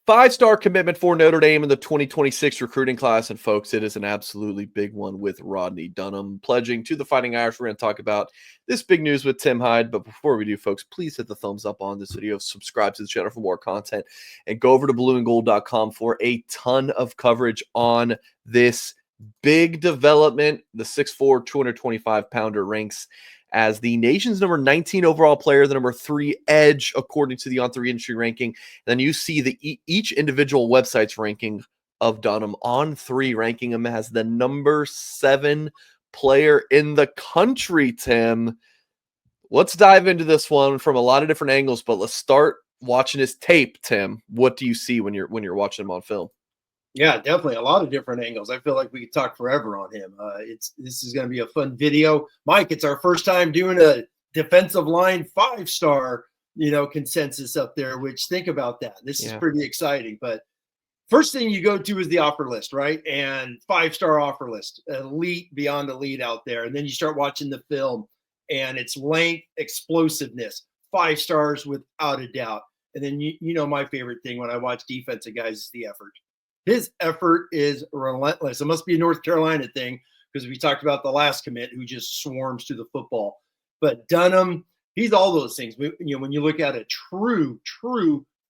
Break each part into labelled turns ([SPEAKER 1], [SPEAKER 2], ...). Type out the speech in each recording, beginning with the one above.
[SPEAKER 1] 5-star commitment for Notre Dame in the 2026 recruiting class. And folks, it is an absolutely big one with Rodney Dunham pledging to the Fighting Irish. We're going to talk about this big news with Tim Hyde. But before we do, folks, please hit the thumbs up on this video, subscribe to the channel for more content, and go over to blueandgold.com for a ton of coverage on this big development. The 6'4", 225-pounder ranks as the nation's number 19 overall player, the number 3 edge, according to the On3 industry ranking. And then you see the each individual website's ranking of Dunham. On3 ranking him as the number 7 player in the country, Tim. Let's dive into this one from a lot of different angles, but let's start watching his tape, Tim. What do you see when you're watching him on film?
[SPEAKER 2] Yeah, definitely a lot of different angles. I feel like we could talk forever on him. This is going to be a fun video. Mike, it's our first time doing a defensive line 5-star, consensus up there, which think about that. This is pretty exciting. But first thing you go to is the offer list, right? And 5-star offer list, elite beyond elite out there. And then you start watching the film and its length, explosiveness, 5 stars without a doubt. And then, my favorite thing when I watch defensive guys is the effort. His effort is relentless. It must be a North Carolina thing because we talked about the last commit who just swarms to the football. But Dunham, he's all those things. When you look at a true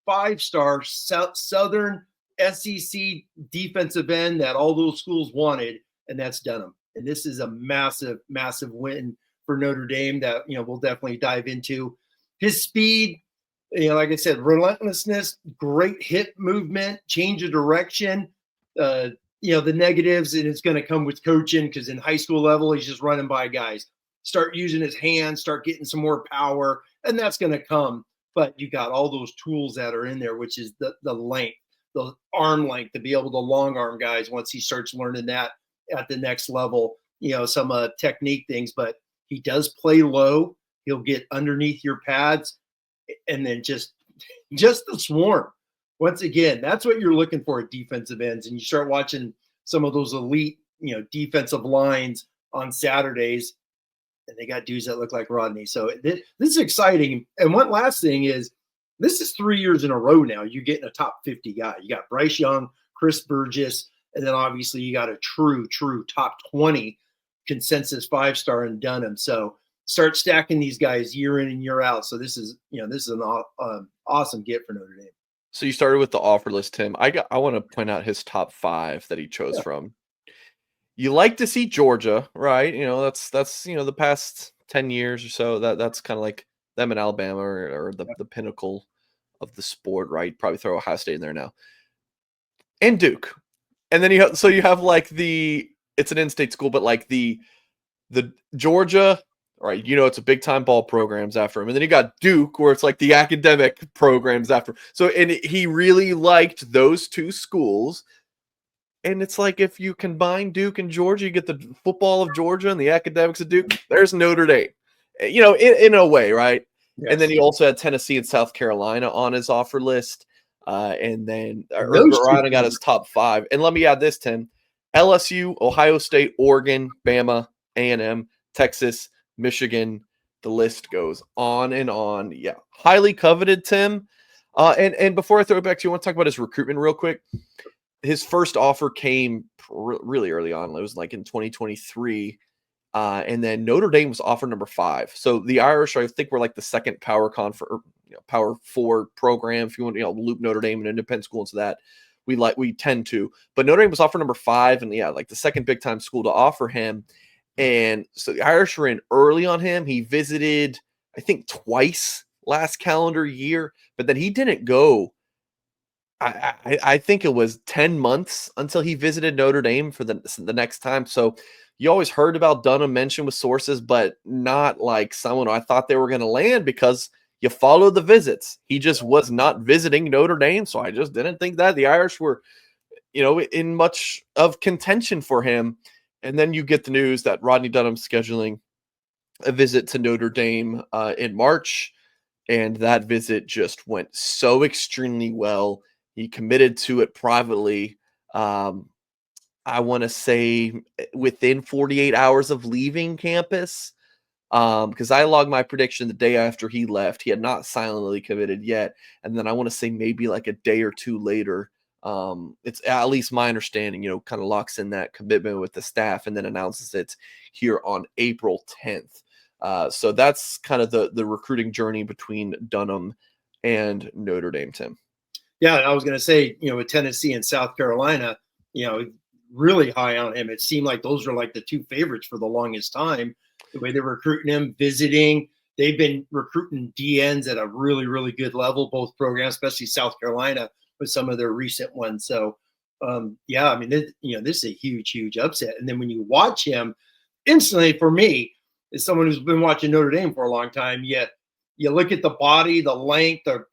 [SPEAKER 2] 5-star Southern SEC defensive end that all those schools wanted, and that's Dunham. And this is a massive, massive win for Notre Dame that, we'll definitely dive into. His speed, like I said, relentlessness, great hip movement, change of direction. The negatives, and it's going to come with coaching because in high school level, he's just running by guys. Start using his hands, start getting some more power, and that's going to come. But you got all those tools that are in there, which is the length, the arm length to be able to long arm guys once he starts learning that at the next level, some technique things. But he does play low. He'll get underneath your pads. And then just the swarm. Once again, that's what you're looking for at defensive ends. And you start watching some of those elite, defensive lines on Saturdays, and they got dudes that look like Rodney. So this is exciting. And one last thing is, this is 3 years in a row now. You're getting a top 50 guy. You got Bryce Young, Chris Burgess, and then obviously you got a true top 20 consensus 5-star in Dunham. So start stacking these guys year in and year out. So this is an awesome get for Notre Dame.
[SPEAKER 1] So you started with the offer list, Tim. I want to point out his top 5 that he chose from. You like to see Georgia, right? That's the past 10 years or so. That's kind of like them in Alabama or the pinnacle of the sport, right? Probably throw Ohio State in there now. And Duke. And then you have like it's an in-state school, but like the Georgia, right, it's a big-time ball programs after him. And then you got Duke, where it's like the academic programs after. So, and he really liked those 2 schools. And it's like if you combine Duke and Georgia, you get the football of Georgia and the academics of Duke. There's Notre Dame, in a way, right? Yes. And then he also had Tennessee and South Carolina on his offer list. And then rounding out his top 5. And let me add this, Tim. LSU, Ohio State, Oregon, Bama, A&M, Texas, Michigan, the list goes on and on. Yeah, highly coveted, Tim. And before I throw it back to you, I want to talk about his recruitment real quick. His first offer came really early on. It was like in 2023. And then Notre Dame was offer number 5. So the Irish, I think, were like the second Power 4 program. If you want, loop Notre Dame and independent school into that, we tend to. But Notre Dame was offer number 5, and like the second big time school to offer him. And so the Irish were in early on him. He visited, I think, twice last calendar year, but then he didn't go. I think it was 10 months until he visited Notre Dame for the next time. So you always heard about Dunham mentioned with sources, but not like someone I thought they were going to land because you follow the visits. He just was not visiting Notre Dame. So I just didn't think that the Irish were, in much of contention for him. And then you get the news that Rodney Dunham's scheduling a visit to Notre Dame in March. And that visit just went so extremely well. He committed to it privately. I want to say within 48 hours of leaving campus. Because I logged my prediction the day after he left. He had not silently committed yet, and then I want to say maybe like a day or two later, it's at least my understanding, kind of locks in that commitment with the staff and then announces it here on April 10th. So that's kind of the recruiting journey between Dunham and Notre Dame, Tim.
[SPEAKER 2] Yeah, and I was going to say, with Tennessee and South Carolina, really high on him. It seemed like those were like the two favorites for the longest time. The way they're recruiting him, visiting, they've been recruiting DNs at a really, really good level, both programs, especially South Carolina with some of their recent ones. So, yeah, I mean, this is a huge, huge upset. And then when you watch him, instantly for me, as someone who's been watching Notre Dame for a long time, yet you look at the body, the length, the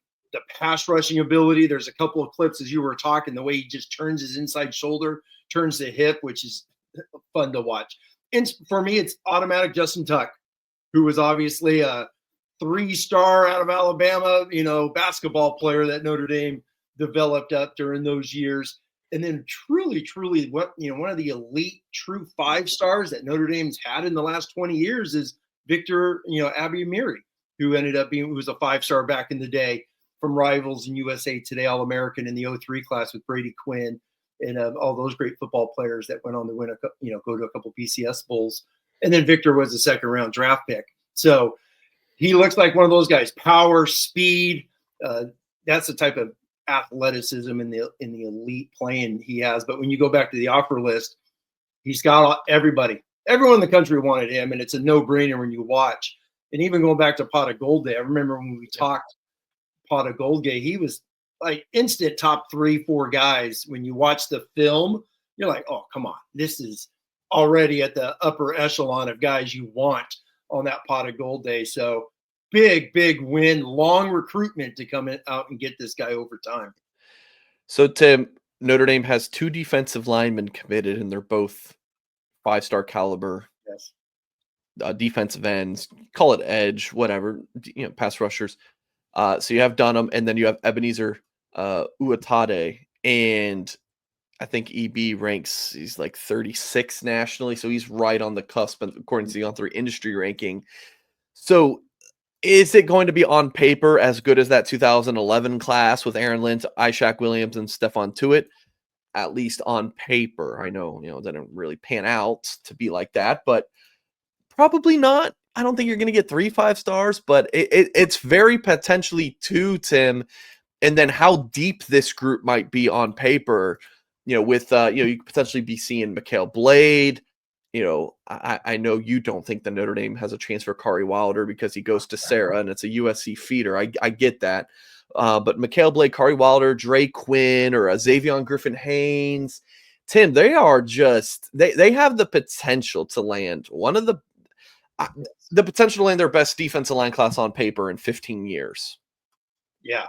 [SPEAKER 2] pass rushing ability. There's a couple of clips as you were talking, the way he just turns his inside shoulder, turns the hip, which is fun to watch. And for me, it's automatic Justin Tuck, who was obviously a 3-star out of Alabama, basketball player that Notre Dame developed up during those years. And then truly, truly one of the elite true 5-stars that Notre Dame's had in the last 20 years is Victor, Abiamiri, who ended up who was a 5-star back in the day from Rivals and USA Today All-American in the 03 class with Brady Quinn and all those great football players that went on to win go to a couple BCS bowls. And then Victor was a 2nd-round draft pick. So he looks like one of those guys, power, speed. That's the type of athleticism in the elite playing he has. But when you go back to the offer list, he's got everybody. Everyone in the country wanted him, and it's a no-brainer when you watch. And even going back to Pot of Gold Day, I remember when we talked Pot of Gold Day, he was like instant top 3-4 guys. When you watch the film, you're like, oh, come on. This is already at the upper echelon of guys you want on that Pot of Gold Day. So big, big win, long recruitment to come out and get this guy over time.
[SPEAKER 1] So, Tim, Notre Dame has 2 defensive linemen committed, and they're both 5-star caliber.
[SPEAKER 2] Yes.
[SPEAKER 1] Defensive ends, call it edge, whatever, pass rushers. So you have Dunham, and then you have Ebenezer Uatade, and I think EB ranks, he's like 36 nationally, so he's right on the cusp according to the On3 industry ranking. So is it going to be on paper as good as that 2011 class with Aaron Lynch, Ishaq Williams, and Stephon Tuitt? At least on paper. I know, it didn't really pan out to be like that, but probably not. I don't think you're going to get 3 5-stars, but it's very potentially 2, Tim. And then how deep this group might be on paper, with, you could potentially be seeing Mikhail Blade. I know you don't think that Notre Dame has a chance for Kari Wilder because he goes to Sarah and it's a USC feeder. I get that. But Mikhail Blade, Kari Wilder, Dre Quinn, or Xavion Griffin-Haynes, Tim, they are just, they have the potential to land the potential to land their best defensive line class on paper in 15 years.
[SPEAKER 2] Yeah,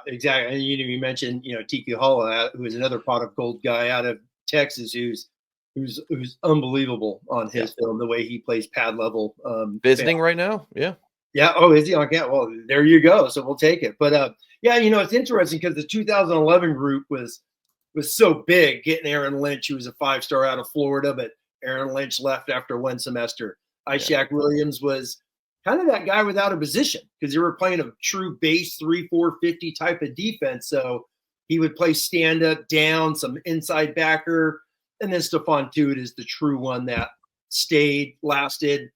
[SPEAKER 2] exactly. And you mentioned, Tiki Halla, who is another Pot of Gold guy out of Texas, who's unbelievable on his film, the way he plays pad level.
[SPEAKER 1] Visiting right now, yeah.
[SPEAKER 2] Yeah. Oh, is he on? Yeah. Well, there you go. So we'll take it. But yeah, it's interesting because the 2011 group was so big. Getting Aaron Lynch, who was a 5-star out of Florida, but Aaron Lynch left after 1 semester. Ishaq Williams was kind of that guy without a position because they were playing a true base 3-4-50 type of defense. So he would play stand up, down, some inside backer, and then Stephon Tuitt is the true one that stayed, lasted.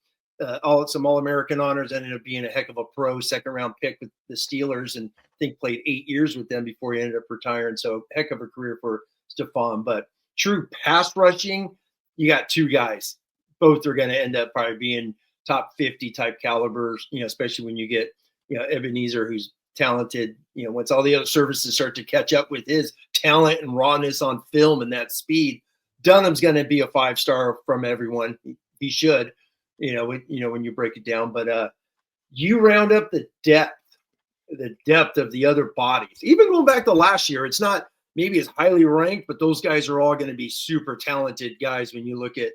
[SPEAKER 2] Some All-American honors, ended up being a heck of a pro 2nd-round pick with the Steelers, and I think played 8 years with them before he ended up retiring. So heck of a career for Stephon. But true pass rushing, you got 2 guys. Both are going to end up probably being top 50 type calibers, especially when you get, Ebenezer, who's talented, once all the other services start to catch up with his talent and rawness on film and that speed. Dunham's going to be a 5-star from everyone. He should. When you break it down, but you round up the depth of the other bodies. Even going back to last year, it's not maybe as highly ranked, but those guys are all going to be super talented guys when you look at,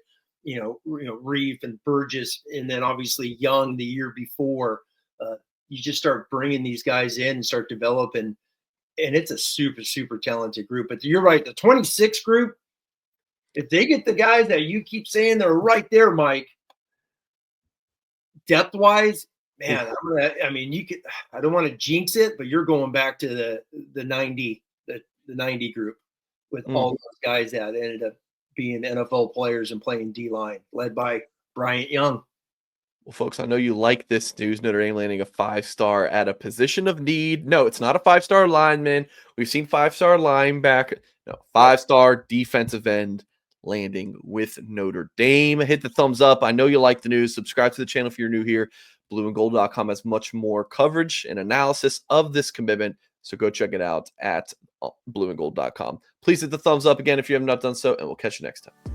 [SPEAKER 2] Reef and Burgess, and then obviously Young the year before. You just start bringing these guys in and start developing, and it's a super, super talented group. But you're right, the 26 group, if they get the guys that you keep saying they're right there, Mike, depth wise, man, I mean, you could. I don't want to jinx it, but you're going back to the 90 the 90 group with all those guys that ended up being NFL players and playing D line, led by Bryant Young.
[SPEAKER 1] Well, folks, I know you like this news. Notre Dame landing a 5-star at a position of need. No, it's not a 5-star lineman. We've seen 5-star linebacker. No, 5-star defensive end landing with Notre Dame. Hit the thumbs up. I know you like the news. Subscribe to the channel if you're new here. Blueandgold.com has much more coverage and analysis of this commitment. So go check it out at blueandgold.com. Please hit the thumbs up again if you have not done so, and we'll catch you next time.